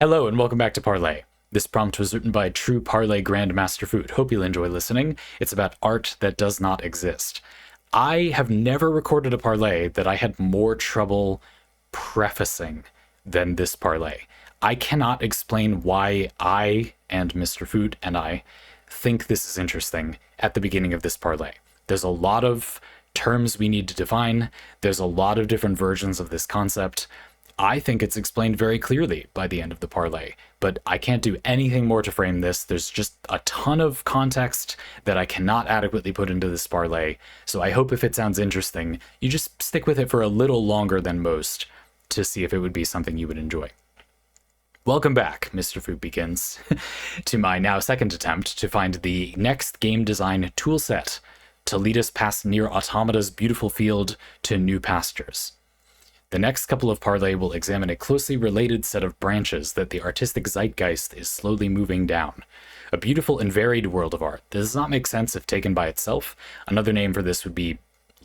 Hello and welcome back to Parley. This prompt was written by True Parley Grandmaster Foot. Hope you'll enjoy listening. It's about art that does not exist. I have never recorded a parlay that I had more trouble prefacing than this parlay. I cannot explain why I and Mr. Foot and I think this is interesting at the beginning of this parlay. There's a lot of terms we need to define. There's a lot of different versions of this concept. I think it's explained very clearly by the end of the parlay, but I can't do anything more to frame this. There's just a ton of context that I cannot adequately put into this parlay, so I hope if it sounds interesting, you just stick with it for a little longer than most to see if it would be something you would enjoy. Welcome back, Mr. Foot begins, to my now second attempt to find the next game design toolset to lead us past Nier Automata's beautiful field to new pastures. The next couple of parlay will examine a closely related set of branches that the artistic zeitgeist is slowly moving down. A beautiful and varied world of art that does not make sense if taken by itself. Another name for this would be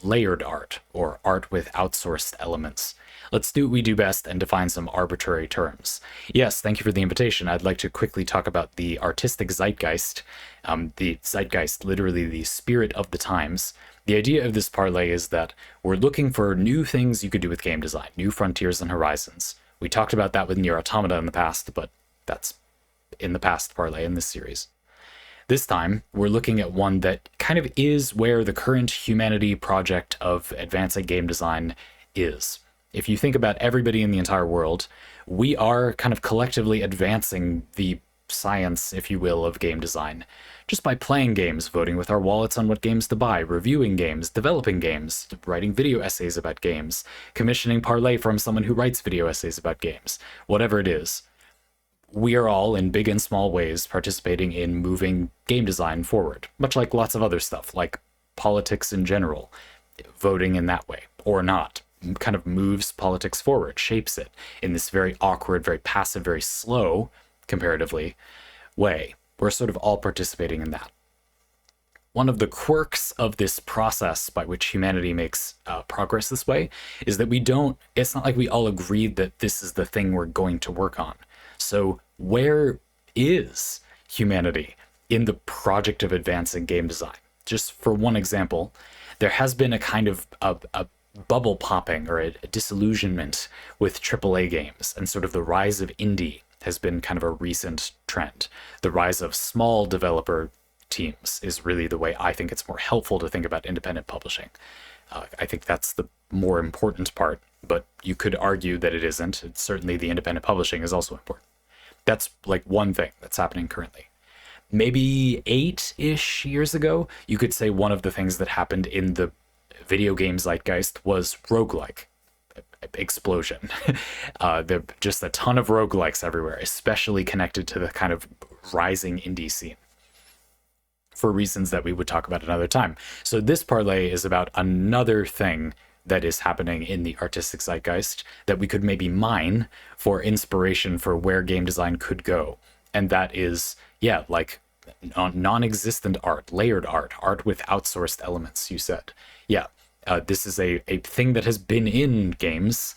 layered art, or art with outsourced elements. Let's do what we do best and define some arbitrary terms. Yes, thank you for the invitation. I'd like to quickly talk about the artistic zeitgeist. The zeitgeist, literally the spirit of the times. The idea of this parlay is that we're looking for new things you could do with game design, new frontiers and horizons. We talked about that with Nier Automata in the past, but that's in the past parlay in this series. This time, we're looking at one that kind of is where the current humanity project of advancing game design is. If you think about everybody in the entire world, we are kind of collectively advancing the science, if you will, of game design. Just by playing games, voting with our wallets on what games to buy, reviewing games, developing games, writing video essays about games, commissioning parlay from someone who writes video essays about games, whatever it is. We are all, in big and small ways, participating in moving game design forward, much like lots of other stuff, like politics in general. Voting in that way, or not, kind of moves politics forward, shapes it in this very awkward, very passive, very slow, comparatively, way. We're sort of all participating in that. One of the quirks of this process by which humanity makes progress this way is that it's not like we all agreed that this is the thing we're going to work on. So where is humanity in the project of advancing game design? Just for one example, there has been a kind of a bubble popping or a disillusionment with AAA games, and sort of the rise of indie has been kind of a recent trend. The rise of small developer teams is really the way I think it's more helpful to think about independent publishing. I think that's the more important part, but you could argue that it isn't. It's certainly the independent publishing is also important. That's like one thing that's happening currently. Maybe 8-ish years ago, you could say one of the things that happened in the video game zeitgeist was roguelike explosion. There are just a ton of roguelikes everywhere, especially connected to the kind of rising indie scene, for reasons that we would talk about another time. So this parlay is about another thing that is happening in the artistic zeitgeist that we could maybe mine for inspiration for where game design could go. And that is, like non-existent art, layered art with outsourced elements, you said. This is a thing that has been in games,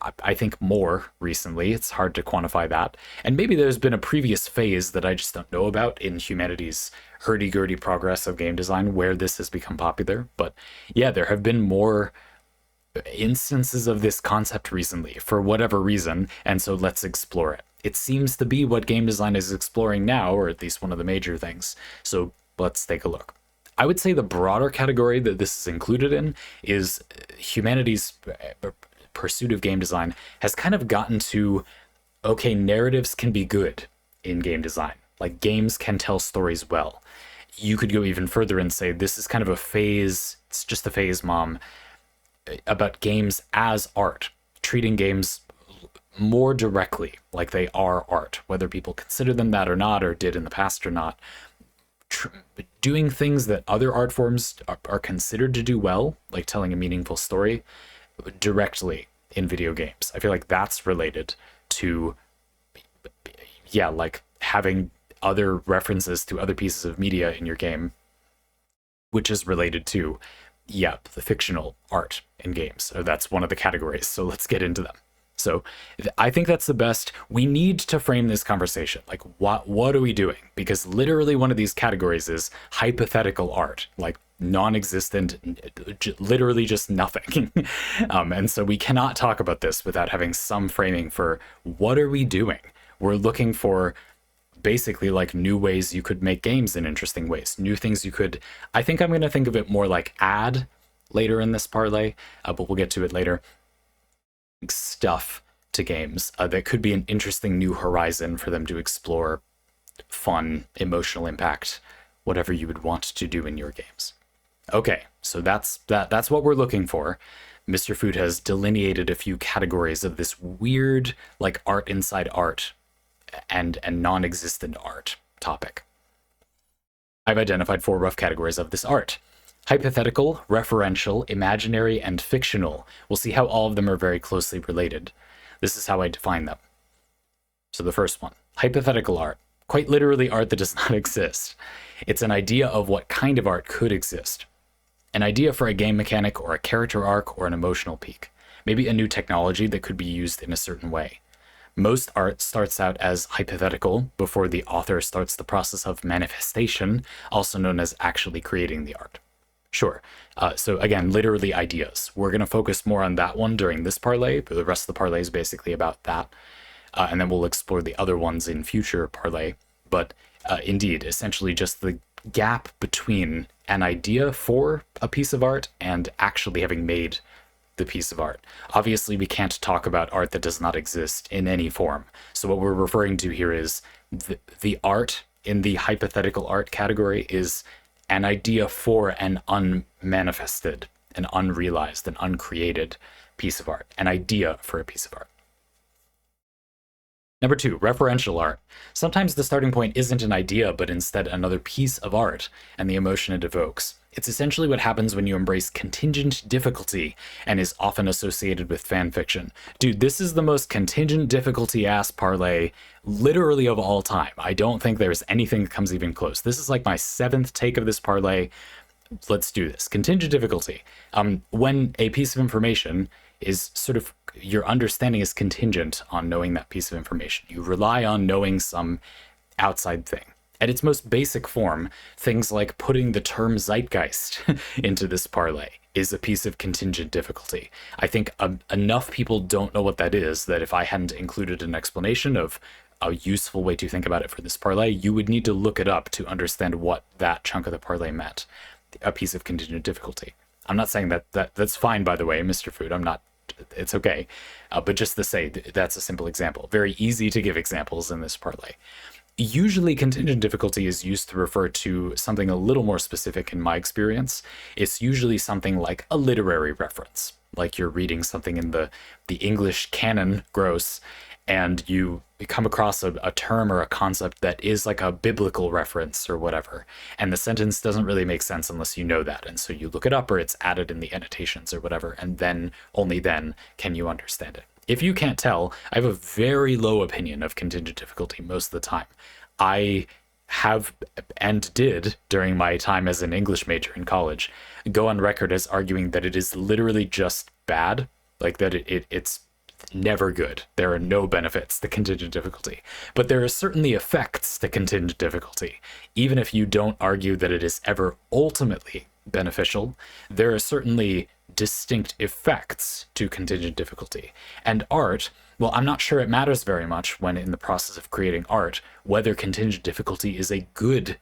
I think more recently. It's hard to quantify that. And maybe there's been a previous phase that I just don't know about in humanity's hurdy-gurdy progress of game design where this has become popular. But there have been more instances of this concept recently for whatever reason, and so let's explore it. It seems to be what game design is exploring now, or at least one of the major things. So let's take a look. I would say the broader category that this is included in is humanity's pursuit of game design has kind of gotten to, okay, narratives can be good in game design. Like, games can tell stories well. You could go even further and say this is kind of a phase, it's just a phase, Mom, about games as art, treating games more directly like they are art, whether people consider them that or not, or did in the past or not. Doing things that other art forms are considered to do well, like telling a meaningful story, directly in video games. I feel like that's related to, like having other references to other pieces of media in your game, which is related to, the fictional art in games. So that's one of the categories. So let's get into them. So I think that's the best. We need to frame this conversation. Like, what are we doing? Because literally one of these categories is hypothetical art, like non-existent, literally just nothing. And so we cannot talk about this without having some framing for what are we doing? We're looking for basically like new ways you could make games in interesting ways, new things you could. I think I'm going to think of it more like add later in this parlay, but we'll get to it later. Stuff to games that could be an interesting new horizon for them to explore, fun, emotional impact, whatever you would want to do in your games. Okay, so that's what we're looking for. Mr. Food has delineated a few categories of this weird, like art inside art and non-existent art topic. I've identified 4 rough categories of this art: hypothetical, referential, imaginary, and fictional. We'll see how all of them are very closely related. This is how I define them. So the first one, hypothetical art. Quite literally art that does not exist. It's an idea of what kind of art could exist. An idea for a game mechanic or a character arc or an emotional peak. Maybe a new technology that could be used in a certain way. Most art starts out as hypothetical before the author starts the process of manifestation, also known as actually creating the art. Sure. So again, literally ideas. We're going to focus more on that one during this parlay, but the rest of the parlay is basically about that. And then we'll explore the other ones in future parlay. But indeed, essentially just the gap between an idea for a piece of art and actually having made the piece of art. Obviously, we can't talk about art that does not exist in any form. So what we're referring to here is the art in the hypothetical art category is an idea for an unmanifested, an unrealized, an uncreated piece of art, an idea for a piece of art. Number 2, referential art. Sometimes the starting point isn't an idea, but instead another piece of art and the emotion it evokes. It's essentially what happens when you embrace contingent difficulty and is often associated with fan fiction. Dude, this is the most contingent difficulty ass parlay literally of all time. I don't think there's anything that comes even close. This is like my 7th take of this parlay. Let's do this. Contingent difficulty. When a piece of information is sort of, your understanding is contingent on knowing that piece of information. You rely on knowing some outside thing. At its most basic form, things like putting the term zeitgeist into this parlay is a piece of contingent difficulty. I think enough people don't know what that is that if I hadn't included an explanation of a useful way to think about it for this parlay, you would need to look it up to understand what that chunk of the parlay meant. A piece of contingent difficulty. I'm not saying that's fine, by the way, Mr. Food. I'm not. It's okay. But just to say, that's a simple example. Very easy to give examples in this parlay. Usually contingent difficulty is used to refer to something a little more specific in my experience. It's usually something like a literary reference, like you're reading something in the English canon, gross, and you come across a term or a concept that is like a biblical reference or whatever, and the sentence doesn't really make sense unless you know that, and so you look it up or it's added in the annotations or whatever, and then, only then, can you understand it. If you can't tell, I have a very low opinion of contingent difficulty most of the time. I have, and did during my time as an English major in college, go on record as arguing that it is literally just bad, like that it's never good. There are no benefits to contingent difficulty, but there are certainly effects to contingent difficulty. Even if you don't argue that it is ever ultimately beneficial, there are certainly distinct effects to contingent difficulty. And art, well, I'm not sure it matters very much when in the process of creating art, whether contingent difficulty is a good,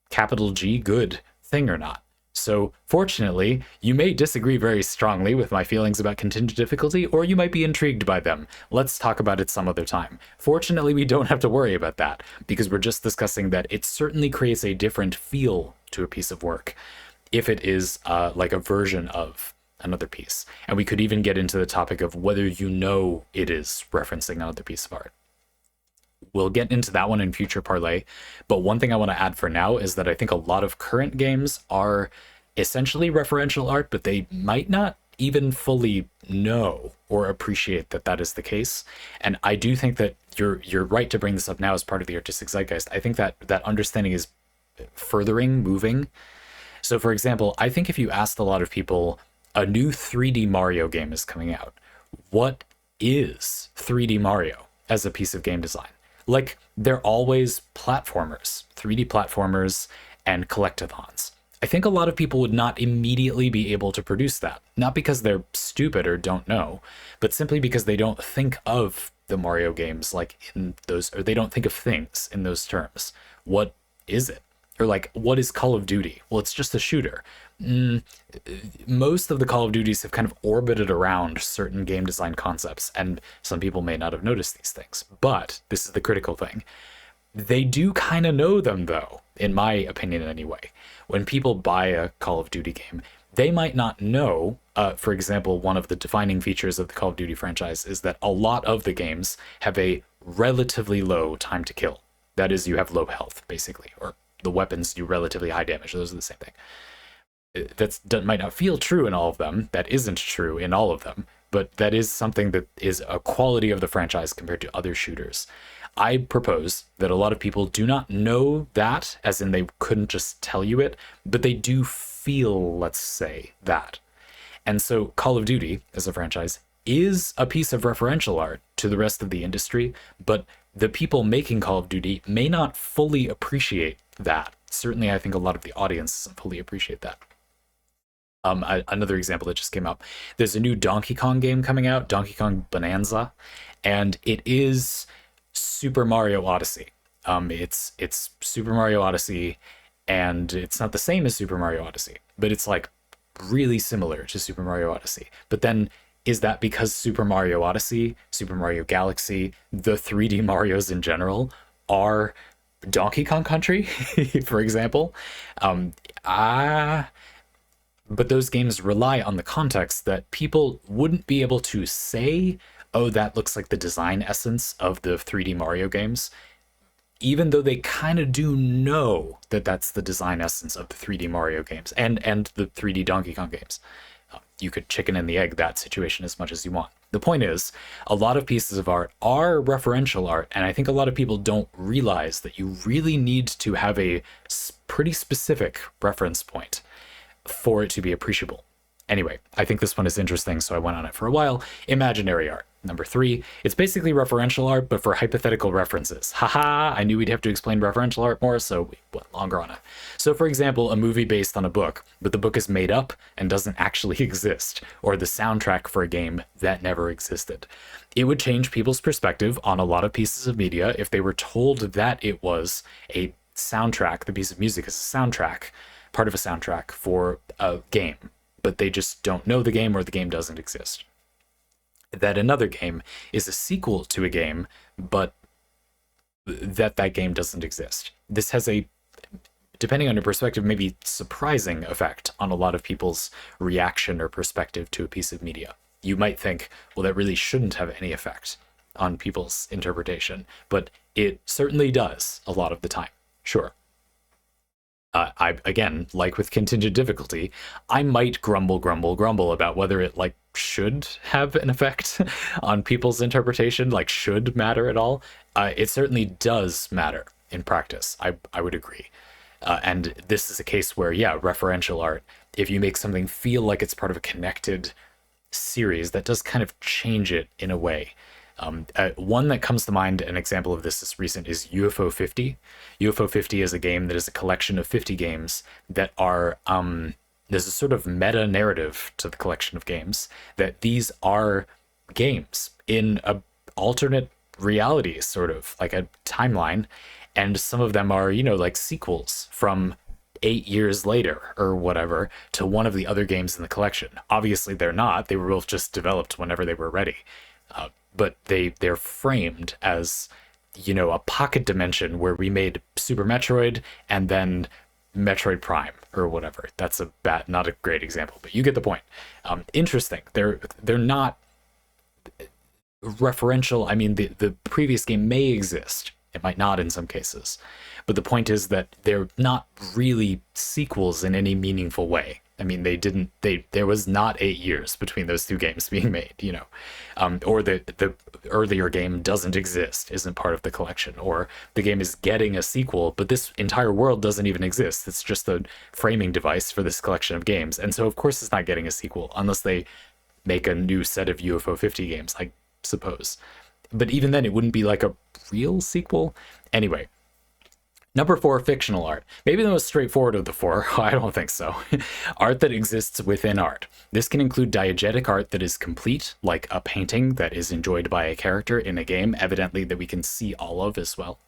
capital G, good thing or not. So fortunately, you may disagree very strongly with my feelings about contingent difficulty, or you might be intrigued by them. Let's talk about it some other time. Fortunately, we don't have to worry about that, because we're just discussing that it certainly creates a different feel to a piece of work if it is like a version of another piece. And we could even get into the topic of whether you know it is referencing another piece of art. We'll get into that one in future parlay, but one thing I want to add for now is that I think a lot of current games are essentially referential art, but they might not even fully know or appreciate that that is the case. And I do think that you're right to bring this up now as part of the artistic zeitgeist. I think that that understanding is moving. So for example, I think if you asked a lot of people, a new 3D Mario game is coming out, what is 3D Mario as a piece of game design. Like, they're always platformers, 3D platformers and collectathons. I think a lot of people would not immediately be able to produce that, not because they're stupid or don't know, but simply because they don't think of the Mario games like in those, or they don't think of things in those terms. What is it? Or like, what is Call of Duty? Well, it's just a shooter. Most of the Call of Duties have kind of orbited around certain game design concepts, and some people may not have noticed these things. But this is the critical thing. They do kind of know them, though, in my opinion anyway. When people buy a Call of Duty game, they might not know, for example, one of the defining features of the Call of Duty franchise is that a lot of the games have a relatively low time to kill. That is, you have low health, basically, or the weapons do relatively high damage. Those are the same thing. That might not feel true in all of them. That isn't true in all of them, but that is something that is a quality of the franchise compared to other shooters. I propose that a lot of people do not know that, as in they couldn't just tell you it, but they do feel, let's say, that. And so Call of Duty, as a franchise, is a piece of referential art to the rest of the industry, but the people making Call of Duty may not fully appreciate that. Certainly, I think a lot of the audience doesn't fully appreciate that. Another example that just came up, there's a new Donkey Kong game coming out, Donkey Kong Bonanza, and it is Super Mario Odyssey. It's Super Mario Odyssey, and it's not the same as Super Mario Odyssey, but it's like really similar to Super Mario Odyssey. But then, is that because Super Mario Odyssey, Super Mario Galaxy, the 3D Marios in general, are Donkey Kong Country, for example? But those games rely on the context that people wouldn't be able to say, oh, that looks like the design essence of the 3D Mario games, even though they kind of do know that that's the design essence of the 3D Mario games and the 3D Donkey Kong games. You could chicken and the egg that situation as much as you want. The point is, a lot of pieces of art are referential art, and I think a lot of people don't realize that you really need to have a pretty specific reference point for it to be appreciable. Anyway, I think this one is interesting, so I went on it for a while. Imaginary art. Number 3, it's basically referential art, but for hypothetical references. Haha, I knew we'd have to explain referential art more, so we went longer on it. So for example, a movie based on a book, but the book is made up and doesn't actually exist, or the soundtrack for a game that never existed. It would change people's perspective on a lot of pieces of media if they were told that it was a soundtrack, the piece of music is a soundtrack, part of a soundtrack for a game, but they just don't know the game or the game doesn't exist. That another game is a sequel to a game, but that game doesn't exist. This has a, depending on your perspective, maybe surprising effect on a lot of people's reaction or perspective to a piece of media. You might think, well, that really shouldn't have any effect on people's interpretation, but it certainly does a lot of the time. Sure. Again, like with contingent difficulty, I might grumble about whether it like should have an effect on people's interpretation, like should matter at all. It certainly does matter in practice. I would agree. And this is a case where, yeah, referential art, if you make something feel like it's part of a connected series, that does kind of change it in a way. One that comes to mind, an example of this is recent, is UFO 50. UFO 50 is a game that is a collection of 50 games that are, there's a sort of meta narrative to the collection of games that these are games in a alternate reality, sort of like a timeline. And some of them are, you know, like sequels from 8 years later or whatever to one of the other games in the collection. Obviously they're not, they were both just developed whenever they were ready. But they're framed as, you know, a pocket dimension where we made Super Metroid and then Metroid Prime or whatever. That's not a great example, but you get the point. Interesting. They're not referential. I mean, the previous game may exist. It might not in some cases. But the point is that they're not really sequels in any meaningful way. I mean, there was not 8 years between those two games being made, you know, or the earlier game doesn't exist, isn't part of the collection, or the game is getting a sequel, but this entire world doesn't even exist. It's just a framing device for this collection of games. And so, of course, it's not getting a sequel unless they make a new set of UFO 50 games. I suppose. But even then, it wouldn't be like a real sequel. Anyway, number 4, fictional art. Maybe the most straightforward of the 4. I don't think so. Art that exists within art. This can include diegetic art that is complete, like a painting that is enjoyed by a character in a game, evidently that we can see all of as well.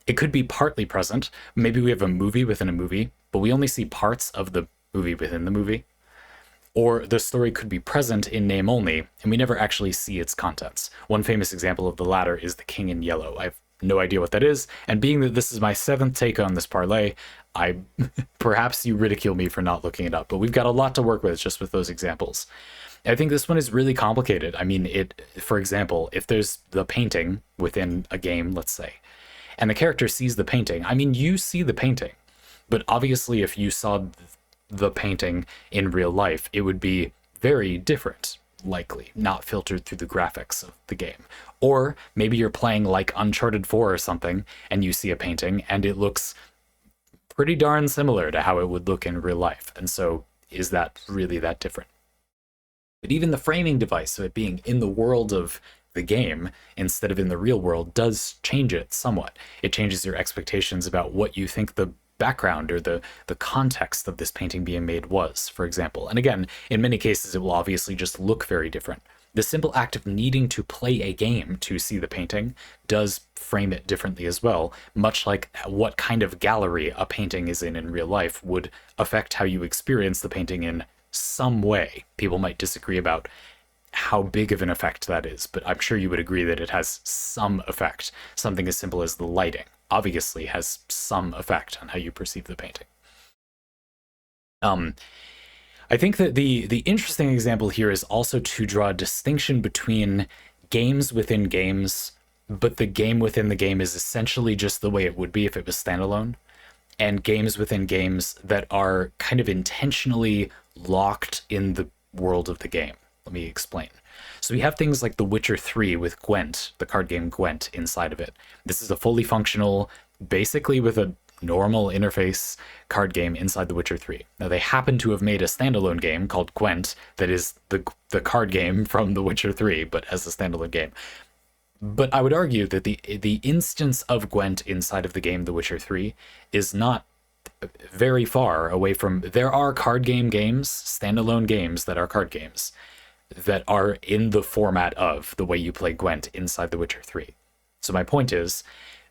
It could be partly present. Maybe we have a movie within a movie, but we only see parts of the movie within the movie. Or the story could be present in name only, and we never actually see its contents. One famous example of the latter is The King in Yellow. I've no idea what that is, and being that this is my 7th take on this parlay, perhaps you ridicule me for not looking it up, but we've got a lot to work with just with those examples. I think this one is really complicated. I mean, for example, if there's the painting within a game, let's say, and the character sees the painting, I mean, you see the painting, but obviously if you saw the painting in real life, it would be very different, likely, not filtered through the graphics of the game. Or maybe you're playing like Uncharted 4 or something, and you see a painting, and it looks pretty darn similar to how it would look in real life. And so, is that really that different? But even the framing device of it being in the world of the game instead of in the real world does change it somewhat. It changes your expectations about what you think the background or the context of this painting being made was, for example. And again, in many cases, it will obviously just look very different. The simple act of needing to play a game to see the painting does frame it differently as well, much like what kind of gallery a painting is in real life would affect how you experience the painting in some way. People might disagree about how big of an effect that is, but I'm sure you would agree that it has some effect. Something as simple as the lighting obviously has some effect on how you perceive the painting. I think that the interesting example here is also to draw a distinction between games within games, but the game within the game is essentially just the way it would be if it was standalone, and games within games that are kind of intentionally locked in the world of the game. Let me explain. So we have things like The Witcher 3 with Gwent, the card game Gwent, inside of it. This is a fully functional, basically with a normal interface card game inside The Witcher 3. Now they happen to have made a standalone game called Gwent that is the card game from The Witcher 3, but as a standalone game. But I would argue that the instance of Gwent inside of the game The Witcher 3 is not very far away from... There are card games, standalone games that are card games, that are in the format of the way you play Gwent inside The Witcher 3. So my point is,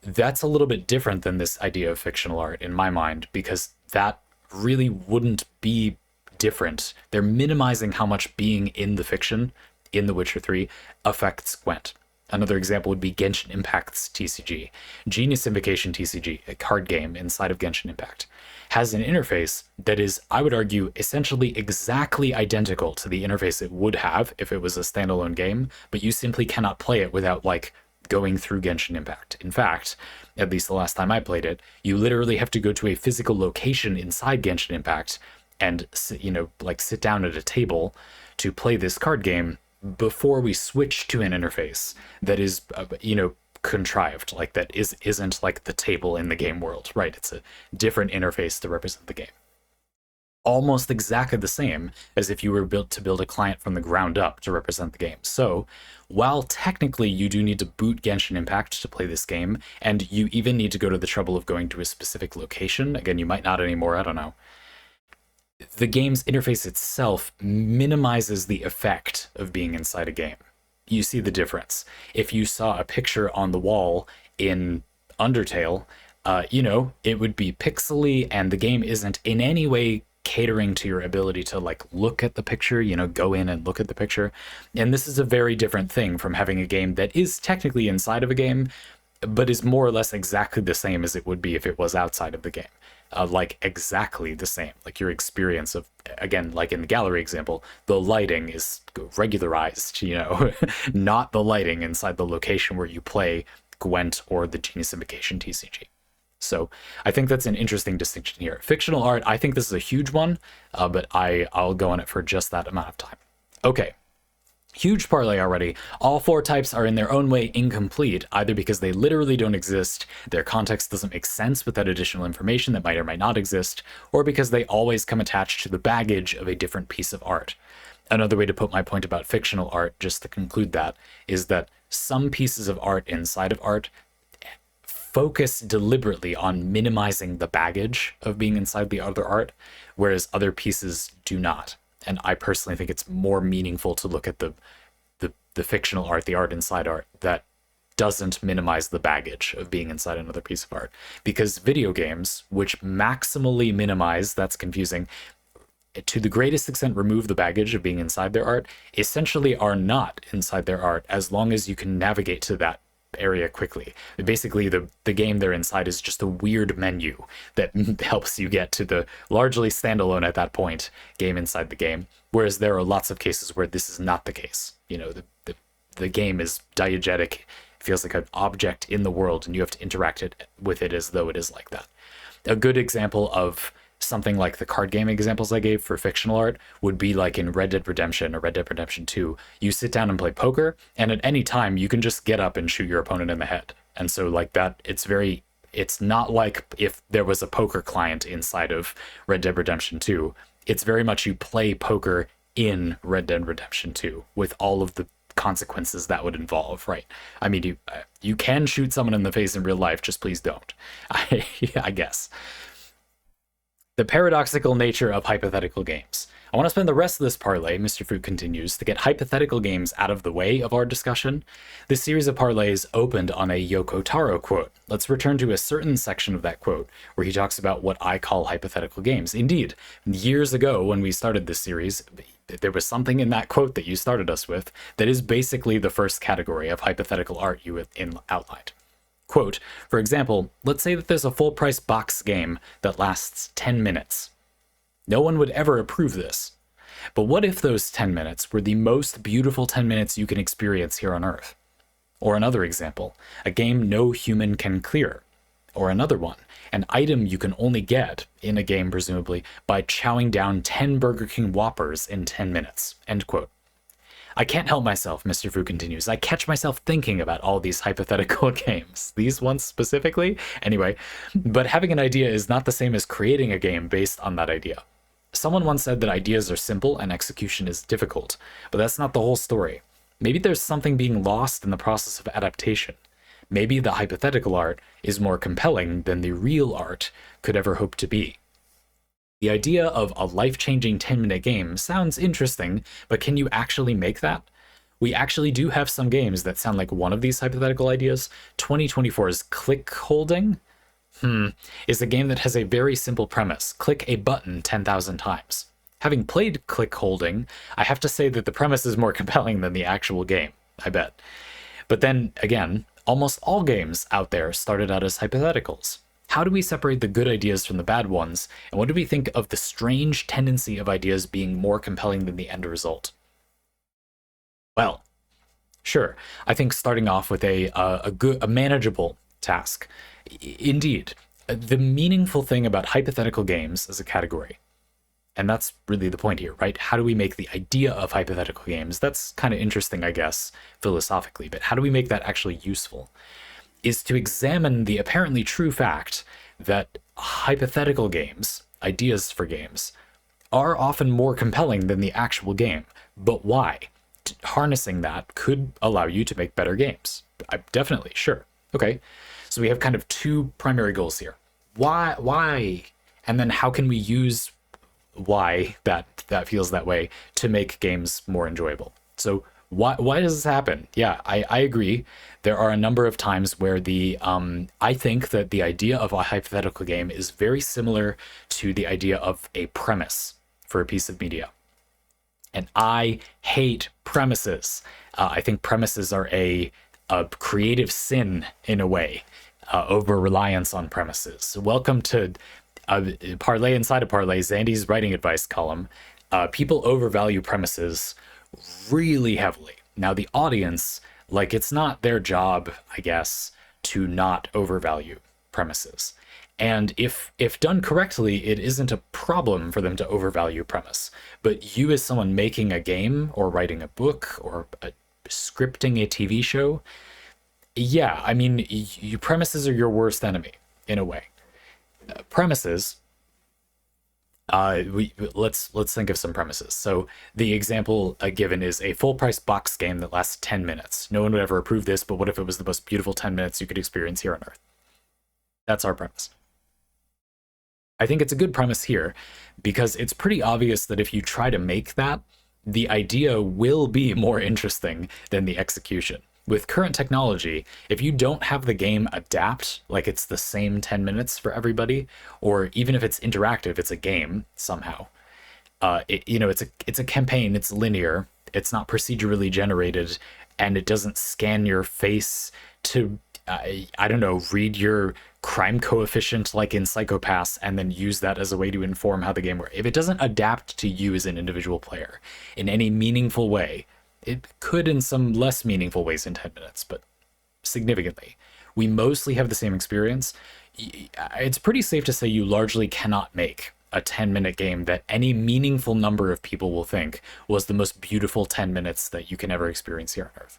that's a little bit different than this idea of fictional art in my mind, because that really wouldn't be different. They're minimizing how much being in the fiction in The Witcher 3 affects Gwent. Another example would be Genshin Impact's TCG. Genius Invocation TCG, a card game inside of Genshin Impact, has an interface that is, I would argue, essentially exactly identical to the interface it would have if it was a standalone game, but you simply cannot play it without, like, going through Genshin Impact. In fact, at least the last time I played it, you literally have to go to a physical location inside Genshin Impact and, sit down at a table to play this card game before we switch to an interface that is, contrived, like that isn't like the table in the game world, right? It's a different interface to represent the game. Almost exactly the same as if you were built to build a client from the ground up to represent the game. So while technically you do need to boot Genshin Impact to play this game, and you even need to go to the trouble of going to a specific location, again, you might not anymore, I don't know, the game's interface itself minimizes the effect of being inside a game. You see the difference. If you saw a picture on the wall in Undertale, it would be pixely, and the game isn't in any way catering to your ability to look at the picture, go in and look at the picture. And this is a very different thing from having a game that is technically inside of a game, but is more or less exactly the same as it would be if it was outside of the game. Exactly the same. Like your experience of, again, like in the gallery example, the lighting is regularized, not the lighting inside the location where you play Gwent or the Genius Invocation TCG. So I think that's an interesting distinction here. Fictional art, I think this is a huge one, but I'll go on it for just that amount of time. Okay. Huge parlay already. All 4 types are in their own way incomplete, either because they literally don't exist, their context doesn't make sense without additional information that might or might not exist, or because they always come attached to the baggage of a different piece of art. Another way to put my point about fictional art, just to conclude that, is that some pieces of art inside of art focus deliberately on minimizing the baggage of being inside the other art, whereas other pieces do not. And I personally think it's more meaningful to look at the fictional art, the art inside art, that doesn't minimize the baggage of being inside another piece of art. Because video games, which maximally minimize, that's confusing, to the greatest extent remove the baggage of being inside their art, essentially are not inside their art as long as you can navigate to that area quickly. Basically, the game they're inside is just a weird menu that helps you get to the largely standalone at that point game inside the game, whereas there are lots of cases where this is not the case. You know, the game is diegetic, feels like an object in the world, and you have to interact with it as though it is like that. A good example of something like the card game examples I gave for fictional art would be like in Red Dead Redemption or Red Dead Redemption 2. You sit down and play poker, and at any time you can just get up and shoot your opponent in the head. And so like that, it's not like if there was a poker client inside of Red Dead Redemption 2. It's very much you play poker in Red Dead Redemption 2 with all of the consequences that would involve, right? I mean, you can shoot someone in the face in real life, just please don't. I guess. The paradoxical nature of hypothetical games. I want to spend the rest of this parlay, Mr. Foot continues, to get hypothetical games out of the way of our discussion. This series of parlays opened on a Yoko Taro quote. Let's return to a certain section of that quote, where he talks about what I call hypothetical games. Indeed, years ago when we started this series, there was something in that quote that you started us with that is basically the first category of hypothetical art you outlined. Quote, for example, let's say that there's a full-price box game that lasts 10 minutes. No one would ever approve this. But what if those 10 minutes were the most beautiful 10 minutes you can experience here on Earth? Or another example, a game no human can clear. Or another one, an item you can only get, in a game presumably, by chowing down 10 Burger King Whoppers in 10 minutes. End quote. I can't help myself, Mr. Fu continues. I catch myself thinking about all these hypothetical games. These ones specifically? Anyway, but having an idea is not the same as creating a game based on that idea. Someone once said that ideas are simple and execution is difficult, but that's not the whole story. Maybe there's something being lost in the process of adaptation. Maybe the hypothetical art is more compelling than the real art could ever hope to be. The idea of a life-changing 10-minute game sounds interesting, but can you actually make that? We actually do have some games that sound like one of these hypothetical ideas. 2024's Click Holding is a game that has a very simple premise. Click a button 10,000 times. Having played Click Holding, I have to say that the premise is more compelling than the actual game, I bet. But then, again, almost all games out there started out as hypotheticals. How do we separate the good ideas from the bad ones, and what do we think of the strange tendency of ideas being more compelling than the end result? Well, sure, I think starting off with a manageable task. Indeed, the meaningful thing about hypothetical games as a category, and that's really the point here, right? How do we make the idea of hypothetical games? That's kind of interesting, I guess, philosophically, but how do we make that actually useful? Is to examine the apparently true fact that hypothetical games, ideas for games, are often more compelling than the actual game. But why? Harnessing that could allow you to make better games. Definitely, sure. Okay, so we have kind of two primary goals here. Why? And then how can we use why that feels that way to make games more enjoyable? So why does this happen? Yeah, I agree. There are a number of times where I think that the idea of a hypothetical game is very similar to the idea of a premise for a piece of media. And I hate premises. I think premises are a creative sin in a way, over-reliance on premises. Welcome to Parlay Inside a Parlay, Zandy's writing advice column. People overvalue premises really heavily. Now the audience, like, it's not their job, I guess, to not overvalue premises. And if done correctly, it isn't a problem for them to overvalue premise. But you as someone making a game or writing a book or scripting a TV show, yeah, I mean, premises are your worst enemy in a way. Premises Let's think of some premises. So the example given is a full price box game that lasts 10 minutes. No one would ever approve this, but what if it was the most beautiful 10 minutes you could experience here on Earth? That's our premise. I think it's a good premise here because it's pretty obvious that if you try to make that, the idea will be more interesting than the execution. With current technology, if you don't have the game adapt, like it's the same 10 minutes for everybody, or even if it's interactive, it's a game somehow. It's a campaign, it's linear, it's not procedurally generated, and it doesn't scan your face to, I don't know, read your crime coefficient like in Psychopaths and then use that as a way to inform how the game works. If it doesn't adapt to you as an individual player in any meaningful way, it could in some less meaningful ways in 10 minutes, but significantly. We mostly have the same experience. It's pretty safe to say you largely cannot make a 10-minute game that any meaningful number of people will think was the most beautiful 10 minutes that you can ever experience here on Earth.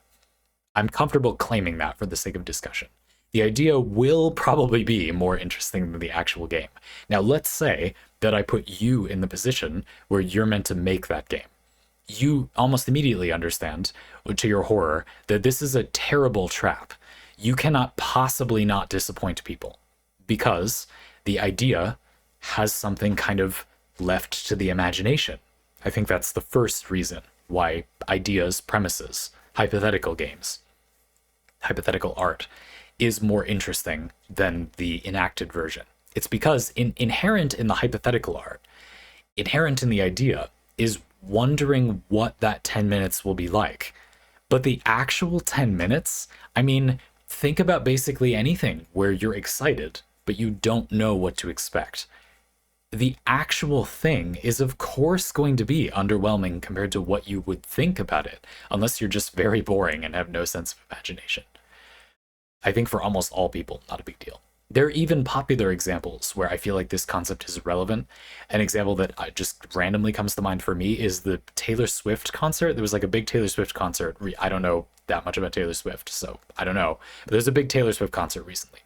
I'm comfortable claiming that for the sake of discussion. The idea will probably be more interesting than the actual game. Now, let's say that I put you in the position where you're meant to make that game. You almost immediately understand, to your horror, that this is a terrible trap. You cannot possibly not disappoint people because the idea has something kind of left to the imagination. I think that's the first reason why ideas, premises, hypothetical games, hypothetical art is more interesting than the enacted version. It's because inherent in the hypothetical art, inherent in the idea, is wondering what that 10 minutes will be like. But the actual 10 minutes, I mean, think about basically anything where you're excited, but you don't know what to expect. The actual thing is, of course, going to be underwhelming compared to what you would think about it, unless you're just very boring and have no sense of imagination. I think for almost all people, not a big deal. There are even popular examples where I feel like this concept is relevant. An example that just randomly comes to mind for me is the Taylor Swift concert. There was like a big Taylor Swift concert. I don't know that much about Taylor Swift, so I don't know. But there's a big Taylor Swift concert recently.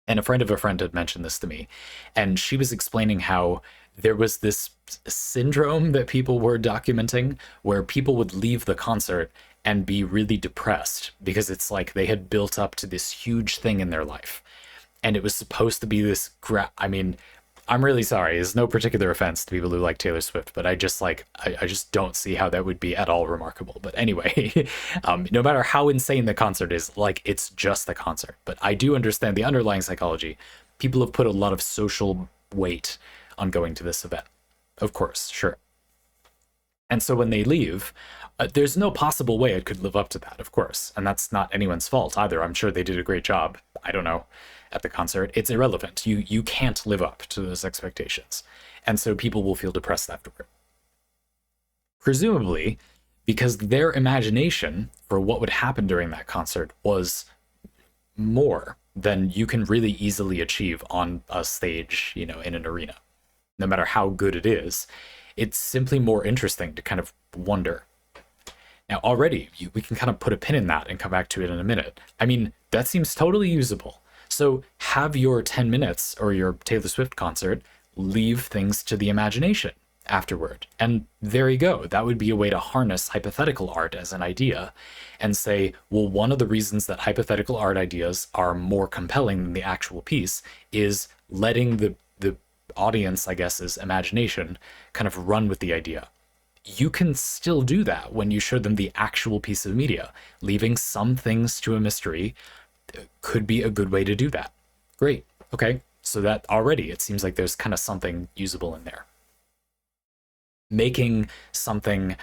And a friend of a friend had mentioned this to me. And she was explaining how there was this syndrome that people were documenting where people would leave the concert and be really depressed because it's like they had built up to this huge thing in their life. And it was supposed to be this, I mean, I'm really sorry. There's no particular offense to people who like Taylor Swift, but I just don't see how that would be at all remarkable. But anyway, no matter how insane the concert is, like, it's just the concert. But I do understand the underlying psychology. People have put a lot of social weight on going to this event. Of course, sure. And so when they leave, there's no possible way it could live up to that, of course. And that's not anyone's fault either. I'm sure they did a great job. I don't know. At the concert, it's irrelevant. You can't live up to those expectations. And so people will feel depressed afterward. Presumably, because their imagination for what would happen during that concert was more than you can really easily achieve on a stage, in an arena. No matter how good it is, it's simply more interesting to kind of wonder. Now, already, we can kind of put a pin in that and come back to it in a minute. I mean, that seems totally usable. So have your 10 minutes or your Taylor Swift concert leave things to the imagination afterward. And there you go. That would be a way to harness hypothetical art as an idea and say, well, one of the reasons that hypothetical art ideas are more compelling than the actual piece is letting the audience, I guess's imagination kind of run with the idea. You can still do that when you show them the actual piece of media. Leaving some things to a mystery could be a good way to do that. Great. Okay. So that already, it seems like there's kind of something usable in there. Making something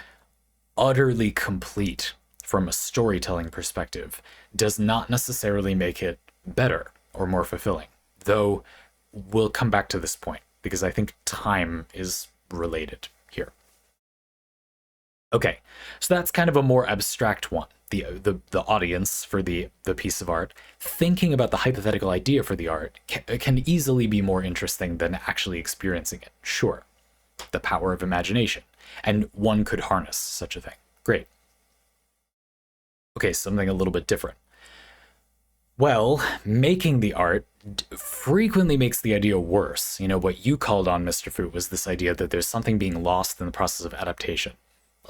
utterly complete from a storytelling perspective does not necessarily make it better or more fulfilling, though we'll come back to this point because I think time is related here. Okay, so that's kind of a more abstract one. The audience for the piece of art thinking about the hypothetical idea for the art can easily be more interesting than actually experiencing it. Sure, the power of imagination, and one could harness such a thing. Great. Okay, something a little bit different. Well, making the art frequently makes the idea worse. You know, what you called on, Mr. Foot, was this idea that there's something being lost in the process of adaptation.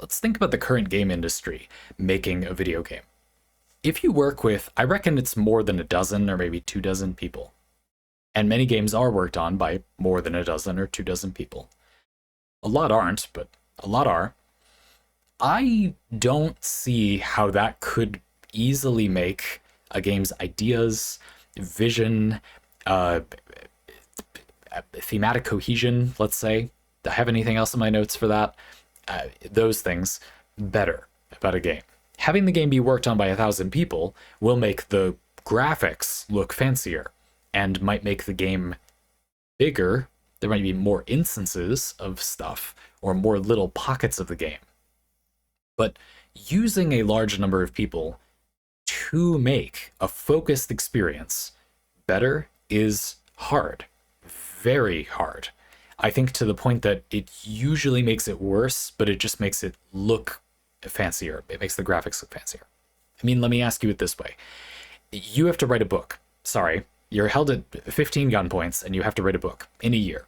Let's think about the current game industry making a video game. If you work with, I reckon it's more than a dozen or maybe 2 dozen people. And many games are worked on by more than a dozen or 2 dozen people. A lot aren't, but a lot are. I don't see how that could easily make a game's ideas, vision, uh, thematic cohesion, let's say. Do I have anything else in my notes for that? Those things better about a game. Having the game be worked on by 1,000 people will make the graphics look fancier and might make the game bigger. There might be more instances of stuff or more little pockets of the game. But using a large number of people to make a focused experience better is hard. Very hard. I think to the point that it usually makes it worse, but it just makes it look fancier. It makes the graphics look fancier. I mean, let me ask you it this way. You have to write a book. Sorry, you're held at 15 gun points and you have to write a book in a year.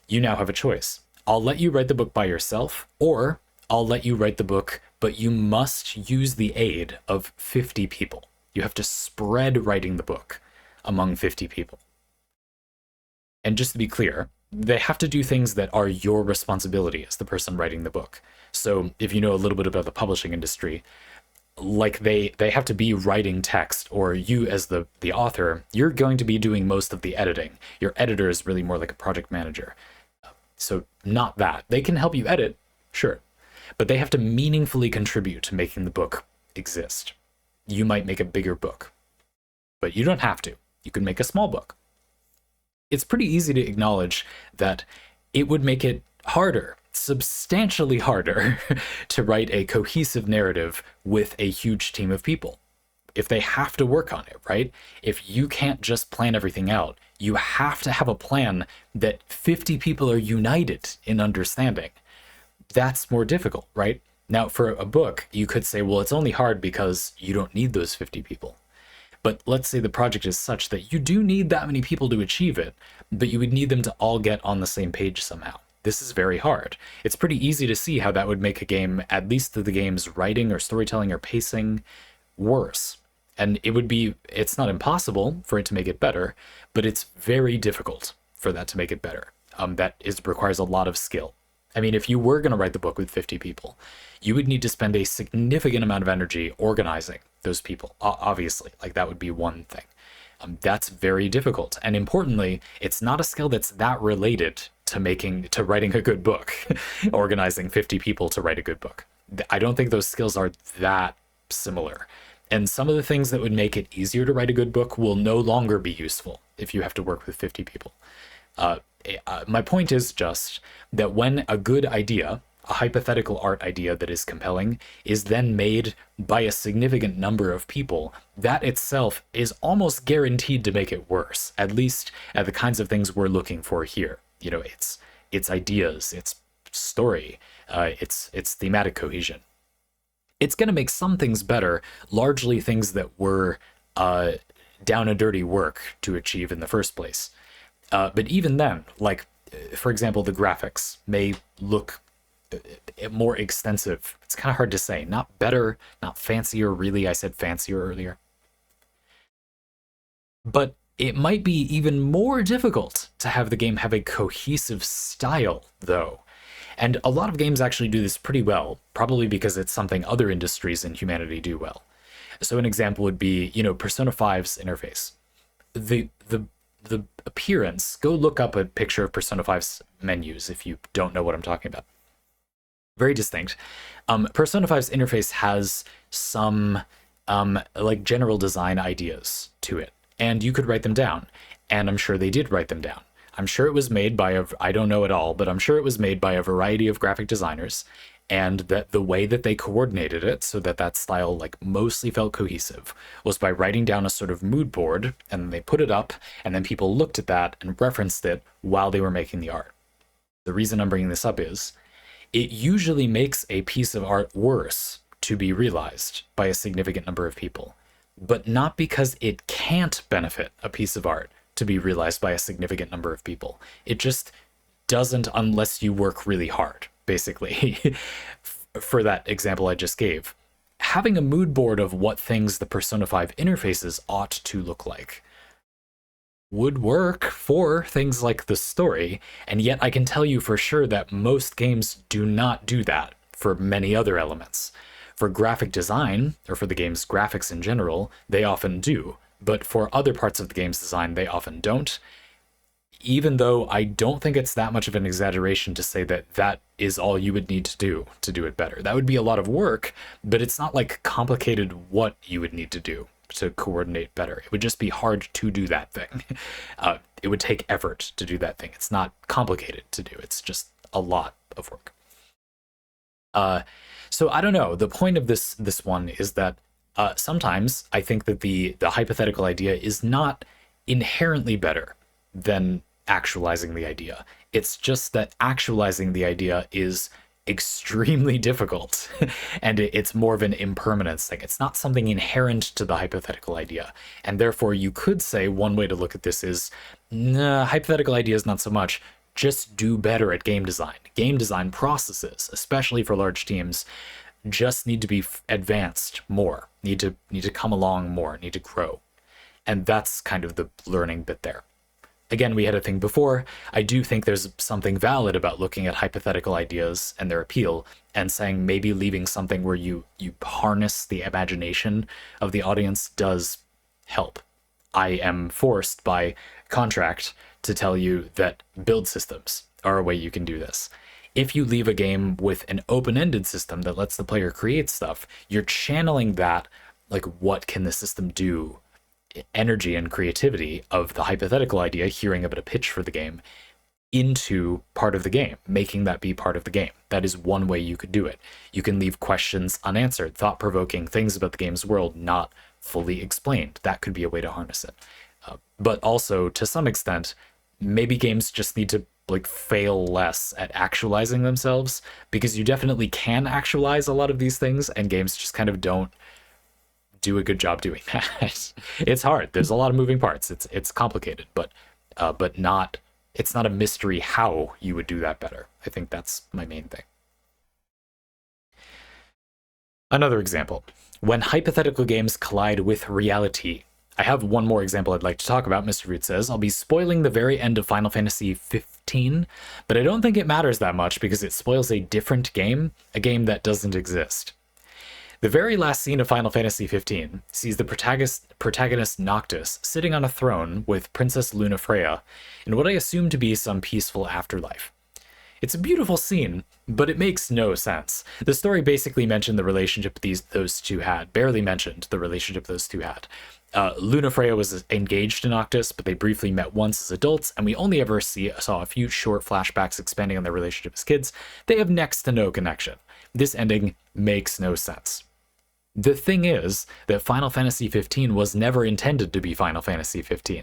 You now have a choice. I'll let you write the book by yourself, or I'll let you write the book, but you must use the aid of 50 people. You have to spread writing the book among 50 people. And just to be clear, they have to do things that are your responsibility as the person writing the book. So if you know a little bit about the publishing industry, like they have to be writing text, or you as the author, you're going to be doing most of the editing. Your editor is really more like a project manager. So not that. They can help you edit, sure, but they have to meaningfully contribute to making the book exist. You might make a bigger book, but you don't have to. You can make a small book. It's pretty easy to acknowledge that it would make it harder, substantially harder, to write a cohesive narrative with a huge team of people. If they have to work on it, right? If you can't just plan everything out, you have to have a plan that 50 people are united in understanding. That's more difficult, right? Now, for a book, you could say, well, it's only hard because you don't need those 50 people. But let's say the project is such that you do need that many people to achieve it, but you would need them to all get on the same page somehow. This is very hard. It's pretty easy to see how that would make a game, at least the game's writing or storytelling or pacing, worse. And it's not impossible for it to make it better, but it's very difficult for that to make it better. Requires a lot of skill. I mean, if you were going to write the book with 50 people, you would need to spend a significant amount of energy organizing those people, obviously. Like, that would be one thing. That's very difficult. And importantly, it's not a skill that's that related to writing a good book, organizing 50 people to write a good book. I don't think those skills are that similar. And some of the things that would make it easier to write a good book will no longer be useful if you have to work with 50 people. My point is just that when a good idea, a hypothetical art idea that is compelling, is then made by a significant number of people, that itself is almost guaranteed to make it worse, at least at the kinds of things we're looking for here. You know, its ideas, its story, its thematic cohesion. It's going to make some things better, largely things that were down and dirty work to achieve in the first place. But even then, like, for example, the graphics may look more extensive. It's kind of hard to say. Not better, not fancier, really. I said fancier earlier. But it might be even more difficult to have the game have a cohesive style, though. And a lot of games actually do this pretty well, probably because it's something other industries in humanity do well. So an example would be, Persona 5's interface. The appearance, go look up a picture of Persona 5's menus if you don't know what I'm talking about. Very distinct. Persona 5's interface has some general design ideas to it, and you could write them down, and I'm sure they did write them down. I'm sure it was made by I don't know it all, but I'm sure it was made by a variety of graphic designers, and that the way that they coordinated it so that style mostly felt cohesive was by writing down a sort of mood board, and then they put it up, and then people looked at that and referenced it while they were making the art. The reason I'm bringing this up is it usually makes a piece of art worse to be realized by a significant number of people. but not because it can't benefit a piece of art to be realized by a significant number of people. It just doesn't unless you work really hard, basically. For that example I just gave, having a mood board of what things the Persona 5 interfaces ought to look like would work for things like the story, and yet I can tell you for sure that most games do not do that for many other elements. For graphic design, or for the game's graphics in general, they often do, but for other parts of the game's design, they often don't. Even though I don't think it's that much of an exaggeration to say that that is all you would need to do it better. That would be a lot of work, but it's not like complicated what you would need to do to coordinate better. It would just be hard to do that thing. It would take effort to do that thing. It's not complicated to do. It's just a lot of work. So I don't know. The point of this one is that sometimes I think that the hypothetical idea is not inherently better than actualizing the idea. It's just that actualizing the idea is extremely difficult and it's more of an impermanence thing. It's not something inherent to the hypothetical idea. And therefore you could say one way to look at this is, nah, hypothetical ideas not so much, just do better at game design. Game design processes, especially for large teams, just need to be advanced more, need to come along more, need to grow. And that's kind of the learning bit there. Again, we had a thing before. I do think there's something valid about looking at hypothetical ideas and their appeal and saying maybe leaving something where you harness the imagination of the audience does help. I am forced by contract to tell you that build systems are a way you can do this. If you leave a game with an open-ended system that lets the player create stuff, you're channeling that, like, what can the system do, energy and creativity of the hypothetical idea, hearing about a pitch for the game, into part of the game, making that be part of the game. That is one way you could do it. You can leave questions unanswered, thought-provoking things about the game's world not fully explained. That could be a way to harness it. But also, to some extent, maybe games just need to fail less at actualizing themselves, because you definitely can actualize a lot of these things, and games just kind of don't do a good job doing that. It's hard. There's a lot of moving parts. It's complicated, but not. It's not a mystery how you would do that better. I think that's my main thing. Another example: when hypothetical games collide with reality. I have one more example I'd like to talk about. Mr. Root says, I'll be spoiling the very end of Final Fantasy 15, but I don't think it matters that much because it spoils a different game, a game that doesn't exist. The very last scene of Final Fantasy 15 sees the protagonist Noctis sitting on a throne with Princess Lunafreya in what I assume to be some peaceful afterlife. It's a beautiful scene, but it makes no sense. The story basically mentioned the relationship those two had, barely mentioned the relationship those two had. Lunafreya was engaged to Noctis, but they briefly met once as adults, and we only ever saw a few short flashbacks expanding on their relationship as kids. They have next to no connection. This ending makes no sense. The thing is that Final Fantasy 15 was never intended to be Final Fantasy 15.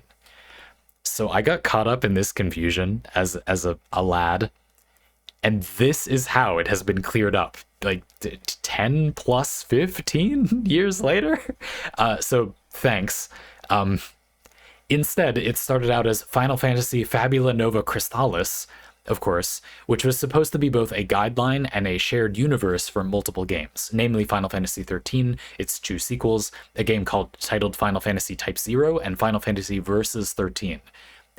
So I got caught up in this confusion as a lad, and this is how it has been cleared up, 10 plus 15 years later? So thanks. Instead, it started out as Final Fantasy Fabula Nova Crystallis, of course, which was supposed to be both a guideline and a shared universe for multiple games, namely Final Fantasy XIII, its two sequels, a game titled Final Fantasy Type 0, and Final Fantasy Versus 13.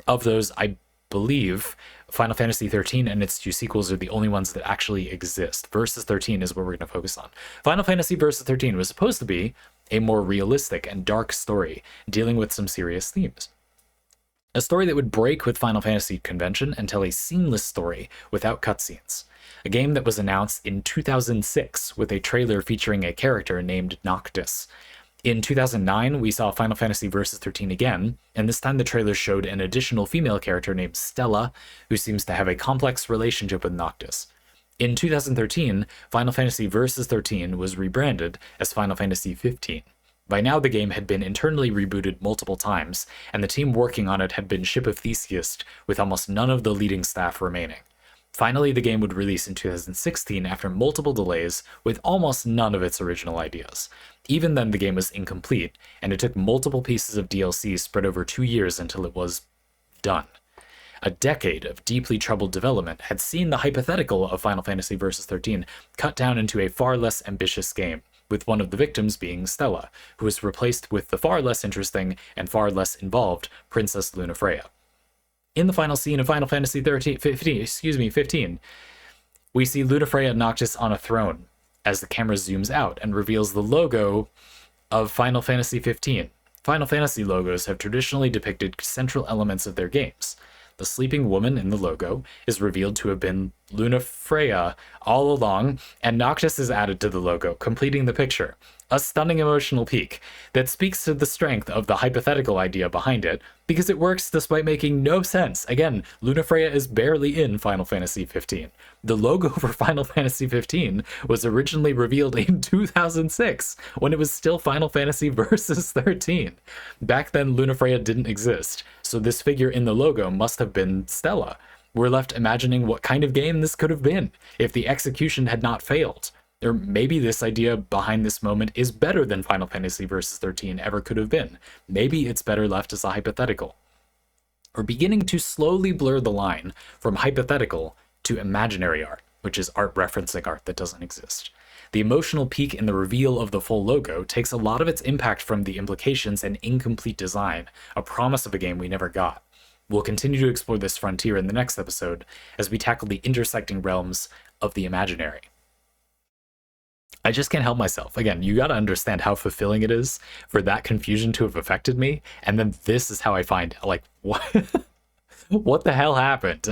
Of those, I believe Final Fantasy XIII and its two sequels are the only ones that actually exist. Versus 13 is what we're going to focus on. Final Fantasy Versus 13 was supposed to be a more realistic and dark story, dealing with some serious themes. A story that would break with Final Fantasy convention and tell a seamless story without cutscenes. A game that was announced in 2006 with a trailer featuring a character named Noctis. In 2009, we saw Final Fantasy Versus 13 again, and this time the trailer showed an additional female character named Stella, who seems to have a complex relationship with Noctis. In 2013, Final Fantasy Versus 13 was rebranded as Final Fantasy 15. By now, the game had been internally rebooted multiple times, and the team working on it had been Ship of Theseus, with almost none of the leading staff remaining. Finally, the game would release in 2016 after multiple delays with almost none of its original ideas. Even then, the game was incomplete, and it took multiple pieces of DLC spread over 2 years until it was done. A decade of deeply troubled development had seen the hypothetical of Final Fantasy Versus 13 cut down into a far less ambitious game, with one of the victims being Stella, who was replaced with the far less interesting and far less involved Princess Lunafreya. In the final scene of Final Fantasy 15, we see Lunafreya Noctis on a throne as the camera zooms out and reveals the logo of Final Fantasy 15. Final Fantasy logos have traditionally depicted central elements of their games. The sleeping woman in the logo is revealed to have been Lunafreya all along, and Noctis is added to the logo, completing the picture. A stunning emotional peak that speaks to the strength of the hypothetical idea behind it, because it works despite making no sense. Again, Lunafreya is barely in Final Fantasy 15. The logo for Final Fantasy 15 was originally revealed in 2006, when it was still Final Fantasy Versus 13. Back then, Lunafreya didn't exist, so this figure in the logo must have been Stella. We're left imagining what kind of game this could have been if the execution had not failed. Or maybe this idea behind this moment is better than Final Fantasy Versus 13 ever could have been. Maybe it's better left as a hypothetical. We're beginning to slowly blur the line from hypothetical to imaginary art, which is art referencing art that doesn't exist. The emotional peak in the reveal of the full logo takes a lot of its impact from the implications and incomplete design, a promise of a game we never got. We'll continue to explore this frontier in the next episode as we tackle the intersecting realms of the imaginary. I just can't help myself. Again, you got to understand how fulfilling it is for that confusion to have affected me. And then this is how I find, like, what the hell happened?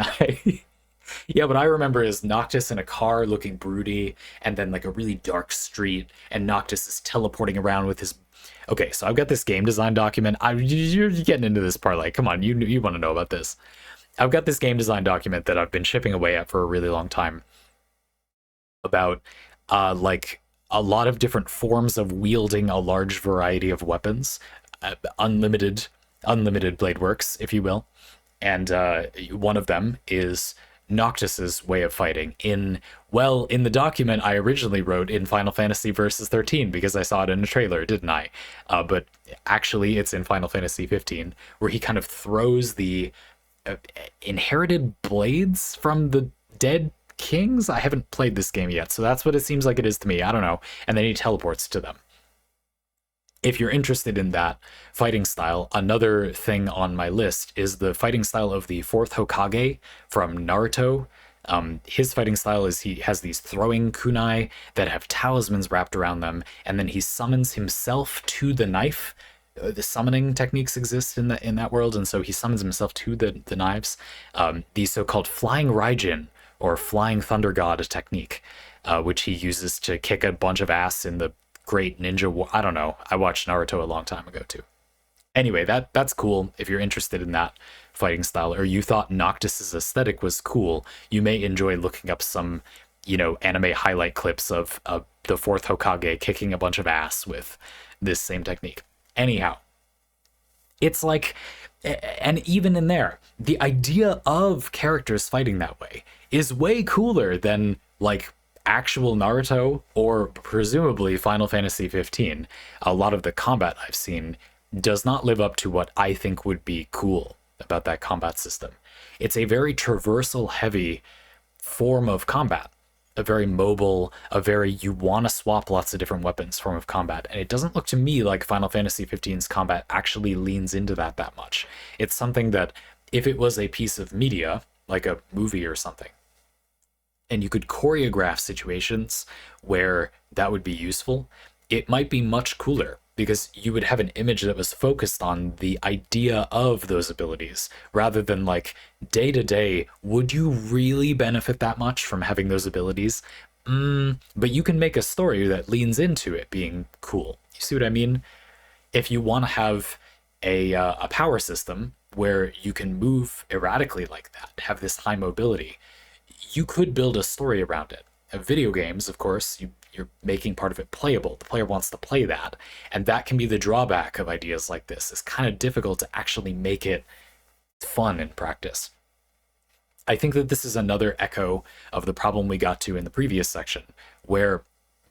Yeah, what I remember is Noctis in a car looking broody, and then like a really dark street, and Noctis is teleporting around with his... Okay, so I've got this game design document. You're getting into this parlay. Come on, you want to know about this. I've got this game design document that I've been chipping away at for a really long time about like a lot of different forms of wielding a large variety of weapons, unlimited blade works, if you will. And one of them is Noctis's way of fighting in the document I originally wrote in Final Fantasy Versus 13 because I saw it in a trailer, didn't I? But actually it's in Final Fantasy 15 where he kind of throws the inherited blades from the dead kings. I haven't played this game yet, so that's what it seems like it is to me. I don't know. And then he teleports to them. If you're interested in that fighting style, another thing on my list is the fighting style of the 4th Hokage from Naruto. His fighting style is he has these throwing kunai that have talismans wrapped around them, and then he summons himself to the knife. The summoning techniques exist in that world, and so he summons himself to the knives. The so-called Flying Raijin, or Flying Thunder God technique, which he uses to kick a bunch of ass in the Great Ninja War. I don't know. I watched Naruto a long time ago too. Anyway, that's cool if you're interested in that fighting style, or you thought Noctis's aesthetic was cool. You may enjoy looking up some, anime highlight clips of the 4th Hokage kicking a bunch of ass with this same technique. Anyhow, it's like, and even in there, the idea of characters fighting that way is way cooler than like actual Naruto or presumably Final Fantasy 15. A lot of the combat I've seen does not live up to what I think would be cool about that combat system. It's a very traversal heavy form of combat, a very mobile, a very you want to swap lots of different weapons form of combat. And it doesn't look to me like Final Fantasy 15's combat actually leans into that much. It's something that if it was a piece of media, like a movie or something, and you could choreograph situations where that would be useful, it might be much cooler because you would have an image that was focused on the idea of those abilities rather than like day to day, would you really benefit that much from having those abilities? But you can make a story that leans into it being cool. You see what I mean? If you want to have a power system where you can move erratically like that, have this high mobility, you could build a story around it. Video games, of course, you're making part of it playable. The player wants to play that. And that can be the drawback of ideas like this. It's kind of difficult to actually make it fun in practice. I think that this is another echo of the problem we got to in the previous section, where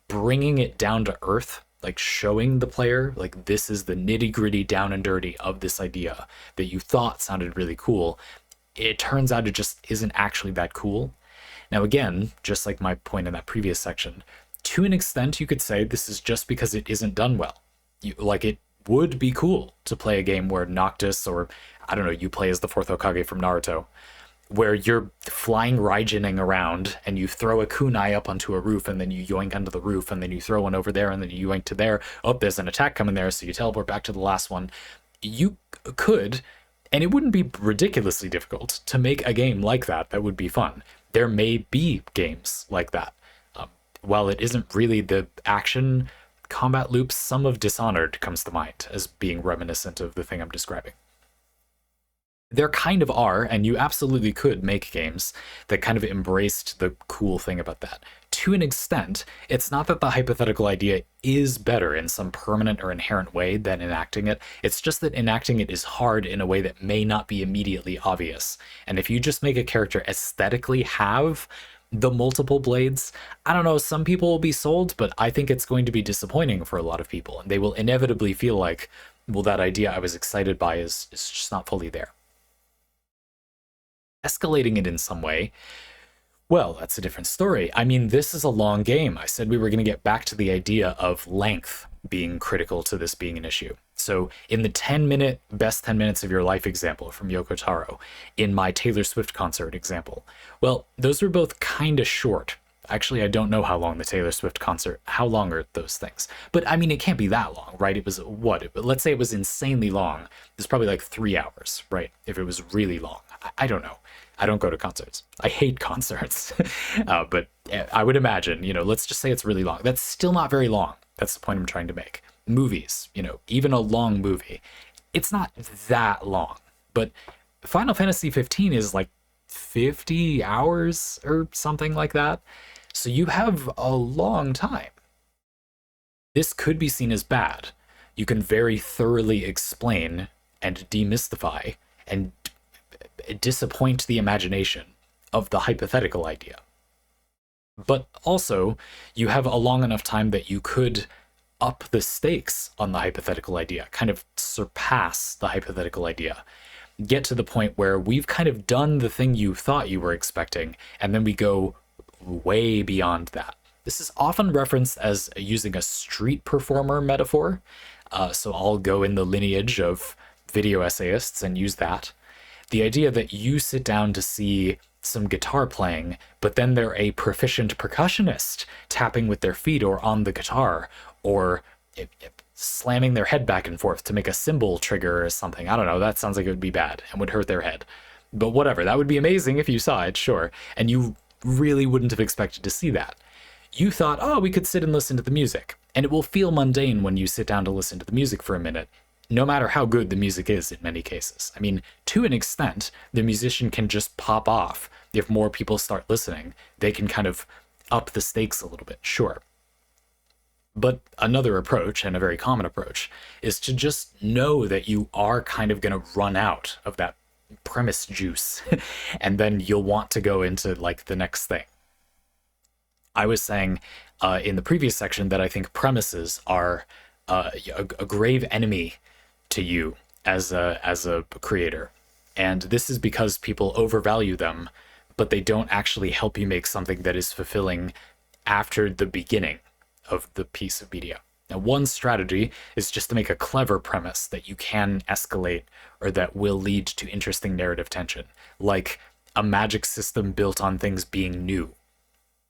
bringing it down to earth, like showing the player, like this is the nitty gritty down and dirty of this idea that you thought sounded really cool, it turns out it just isn't actually that cool. Now, again, just like my point in that previous section, to an extent, you could say this is just because it isn't done well. Like, it would be cool to play a game where Noctis, or I don't know, you play as the fourth Hokage from Naruto, where you're flying Raijining around and you throw a kunai up onto a roof and then you yoink onto the roof and then you throw one over there and then you yoink to there. Oh, there's an attack coming there, so you teleport back to the last one. You could, and it wouldn't be ridiculously difficult to make a game like that that would be fun. There may be games like that. While it isn't really the action combat loops, some of Dishonored comes to mind as being reminiscent of the thing I'm describing. There kind of are, and you absolutely could make games that kind of embraced the cool thing about that. To an extent, it's not that the hypothetical idea is better in some permanent or inherent way than enacting it. It's just that enacting it is hard in a way that may not be immediately obvious. And if you just make a character aesthetically have the multiple blades, I don't know, some people will be sold, but I think it's going to be disappointing for a lot of people. And they will inevitably feel like, well, that idea I was excited by is just not fully there. Escalating it in some way, well, that's a different story. I mean, this is a long game. I said we were going to get back to the idea of length being critical to this being an issue. So in the 10-minute best 10 minutes of your life example from Yoko Taro, in my Taylor Swift concert example, well, those were both kind of short. Actually, I don't know how long the Taylor Swift concert, how long are those things? But I mean, it can't be that long, right? It was what? Let's say it was insanely long. It's probably like 3 hours, right? If it was really long. I don't know. I don't go to concerts. I hate concerts. But I would imagine, let's just say it's really long. That's still not very long. That's the point I'm trying to make. Movies, even a long movie, it's not that long. But Final Fantasy 15 is like 50 hours or something like that. So you have a long time. This could be seen as bad. You can very thoroughly explain and demystify and disappoint the imagination of the hypothetical idea. But also, you have a long enough time that you could up the stakes on the hypothetical idea, kind of surpass the hypothetical idea, get to the point where we've kind of done the thing you thought you were expecting, and then we go way beyond that. This is often referenced as using a street performer metaphor, so I'll go in the lineage of video essayists and use that. The idea that you sit down to see some guitar playing, but then they're a proficient percussionist tapping with their feet or on the guitar, or slamming their head back and forth to make a cymbal trigger or something. I don't know, that sounds like it would be bad and would hurt their head. But whatever, that would be amazing if you saw it, sure. And you really wouldn't have expected to see that. You thought, oh, we could sit and listen to the music. And it will feel mundane when you sit down to listen to the music for a minute, no matter how good the music is in many cases. I mean, to an extent, the musician can just pop off. If more people start listening, they can kind of up the stakes a little bit, sure. But another approach, and a very common approach, is to just know that you are kind of going to run out of that premise juice, and then you'll want to go into like the next thing. I was saying in the previous section that I think premises are a grave enemy to you as a creator, and this is because people overvalue them, but they don't actually help you make something that is fulfilling after the beginning of the piece of media. Now, one strategy is just to make a clever premise that you can escalate or that will lead to interesting narrative tension, like a magic system built on things being new.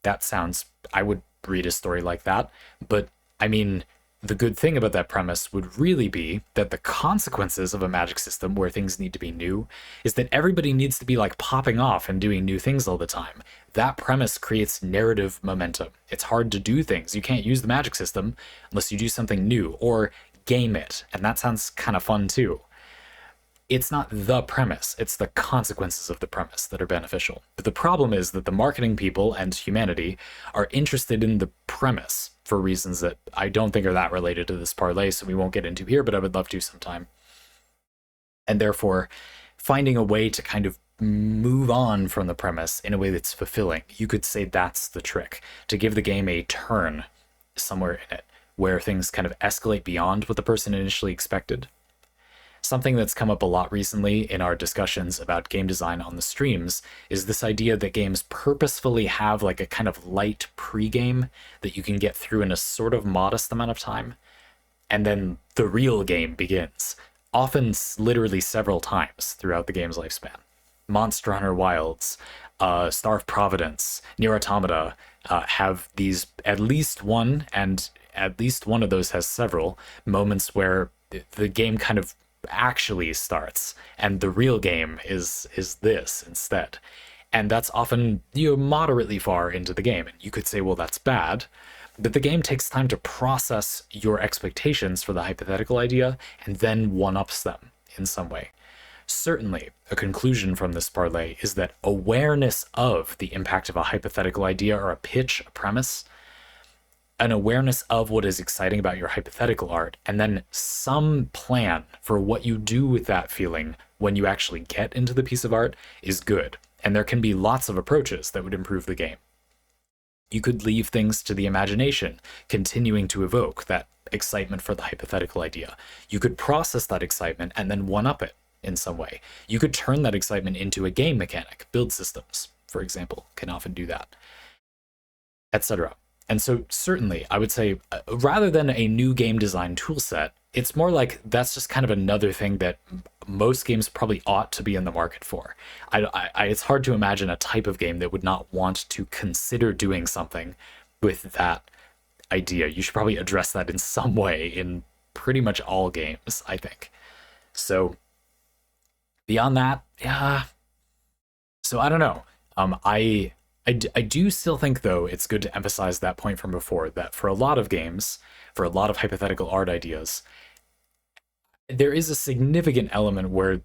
That sounds, I would read a story like that, but I mean, the good thing about that premise would really be that the consequences of a magic system where things need to be new is that everybody needs to be like popping off and doing new things all the time. That premise creates narrative momentum. It's hard to do things. You can't use the magic system unless you do something new or game it. And that sounds kind of fun too. It's not the premise, it's the consequences of the premise that are beneficial. But the problem is that the marketing people and humanity are interested in the premise for reasons that I don't think are that related to this parlay, so we won't get into here, but I would love to sometime. And therefore, finding a way to kind of move on from the premise in a way that's fulfilling. You could say that's the trick, to give the game a turn somewhere in it where things kind of escalate beyond what the person initially expected. Something that's come up a lot recently in our discussions about game design on the streams is this idea that games purposefully have like a kind of light pre-game that you can get through in a sort of modest amount of time, and then the real game begins, often literally several times throughout the game's lifespan. Monster Hunter Wilds, Star of Providence, Nier Automata have these, at least one, and at least one of those has several moments where the game kind of actually starts and the real game is this instead. And that's often, moderately far into the game. And you could say, well, that's bad. But the game takes time to process your expectations for the hypothetical idea and then one-ups them in some way. Certainly, a conclusion from this parlay is that awareness of the impact of a hypothetical idea or a pitch, a premise, an awareness of what is exciting about your hypothetical art, and then some plan for what you do with that feeling when you actually get into the piece of art is good. And there can be lots of approaches that would improve the game. You could leave things to the imagination, continuing to evoke that excitement for the hypothetical idea. You could process that excitement and then one-up it in some way. You could turn that excitement into a game mechanic. Build systems, for example, can often do that, etc. And so certainly, I would say, rather than a new game design toolset, it's more like that's just kind of another thing that most games probably ought to be in the market for. It's hard to imagine a type of game that would not want to consider doing something with that idea. You should probably address that in some way in pretty much all games, I think. So beyond that, yeah. So I don't know. I do still think, though, it's good to emphasize that point from before, that for a lot of games, for a lot of hypothetical art ideas, there is a significant element where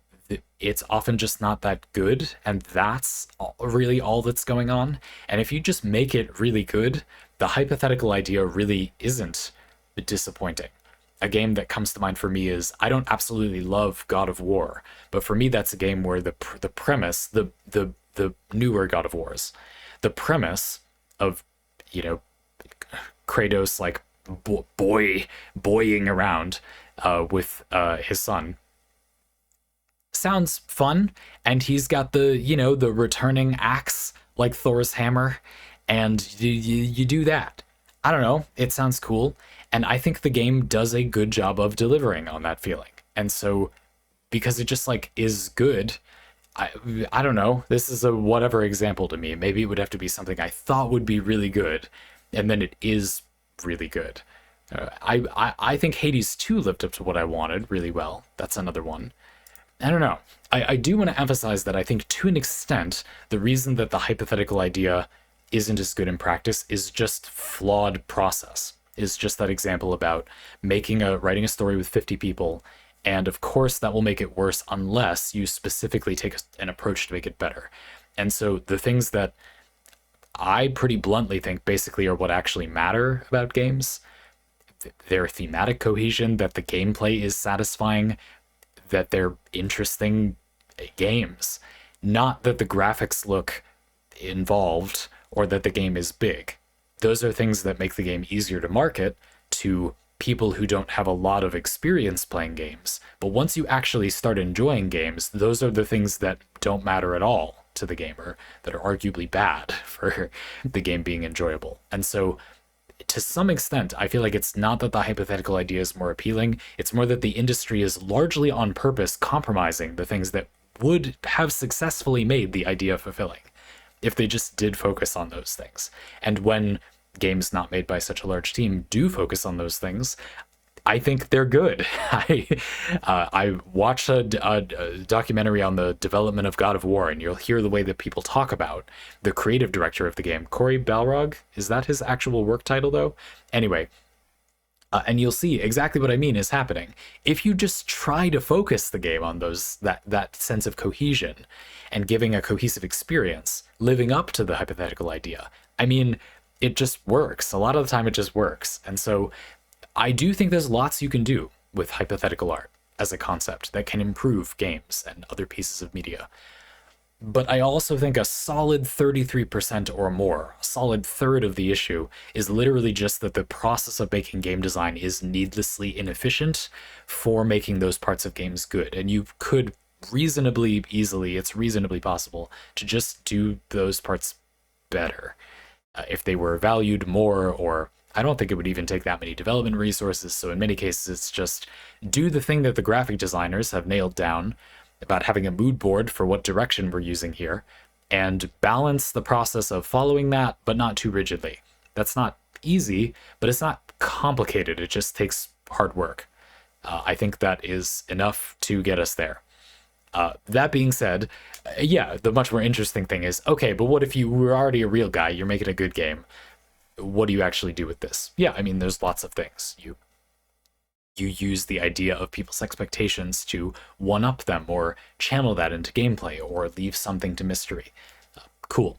it's often just not that good, and that's really all that's going on. And if you just make it really good, the hypothetical idea really isn't disappointing. A game that comes to mind for me is, I don't absolutely love God of War, but for me that's a game where the premise, the newer God of Wars, the premise of, Kratos like boying around with his son sounds fun, and he's got the returning axe like Thor's hammer, and you do that. I don't know, it sounds cool, and I think the game does a good job of delivering on that feeling. And so because it just like is good, I don't know, this is a whatever example to me. Maybe it would have to be something I thought would be really good, and then it is really good. I think Hades 2 lived up to what I wanted really well. That's another one. I don't know. I do want to emphasize that I think to an extent, the reason that the hypothetical idea isn't as good in practice is just flawed process. Is just that example about writing a story with 50 people. And of course, that will make it worse unless you specifically take an approach to make it better. And so the things that I pretty bluntly think basically are what actually matter about games, their thematic cohesion, that the gameplay is satisfying, that they're interesting games, not that the graphics look involved or that the game is big. Those are things that make the game easier to market to people who don't have a lot of experience playing games. But once you actually start enjoying games, those are the things that don't matter at all to the gamer, that are arguably bad for the game being enjoyable. And so to some extent, I feel like it's not that the hypothetical idea is more appealing, it's more that the industry is largely on purpose compromising the things that would have successfully made the idea fulfilling if they just did focus on those things. And when games not made by such a large team do focus on those things, I think they're good. I watched a documentary on the development of God of War, and you'll hear the way that people talk about the creative director of the game, Cory Balrog. Is that his actual work title, though? Anyway, and you'll see exactly what I mean is happening. If you just try to focus the game on that sense of cohesion and giving a cohesive experience, living up to the hypothetical idea, I mean, it just works. A lot of the time it just works. And so I do think there's lots you can do with hypothetical art as a concept that can improve games and other pieces of media. But I also think a solid 33% or more, a solid third of the issue, is literally just that the process of making game design is needlessly inefficient for making those parts of games good. And you could reasonably easily, it's reasonably possible to just do those parts better. If they were valued more, or I don't think it would even take that many development resources. So in many cases, it's just do the thing that the graphic designers have nailed down about having a mood board for what direction we're using here, and balance the process of following that, but not too rigidly. That's not easy, but it's not complicated. It just takes hard work. I think that is enough to get us there. That being said, yeah, the much more interesting thing is, okay, but what if you were already a real guy, you're making a good game? What do you actually do with this? Yeah, I mean, there's lots of things. You use the idea of people's expectations to one-up them or channel that into gameplay or leave something to mystery. Cool.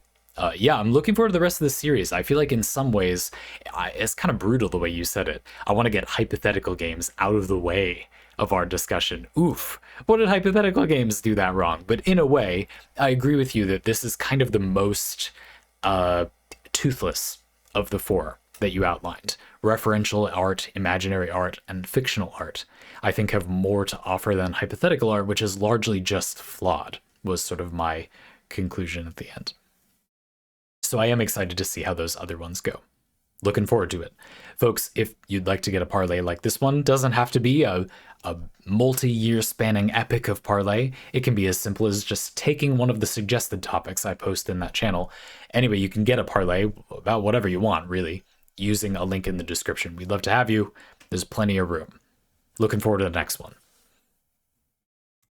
Yeah, I'm looking forward to the rest of this series. I feel like in some ways, it's kind of brutal the way you said it. I want to get hypothetical games out of the way of our discussion. Oof, what did hypothetical games do that wrong? But in a way, I agree with you that this is kind of the most toothless of the four that you outlined. Referential art, imaginary art, and fictional art, I think, have more to offer than hypothetical art, which is largely just flawed, was sort of my conclusion at the end. So I am excited to see how those other ones go. Looking forward to it. Folks, if you'd like to get a parlay like this one, doesn't have to be a multi-year spanning epic of parlay. It can be as simple as just taking one of the suggested topics I post in that channel. Anyway, you can get a parlay about whatever you want, really, using a link in the description. We'd love to have you. There's plenty of room. Looking forward to the next one.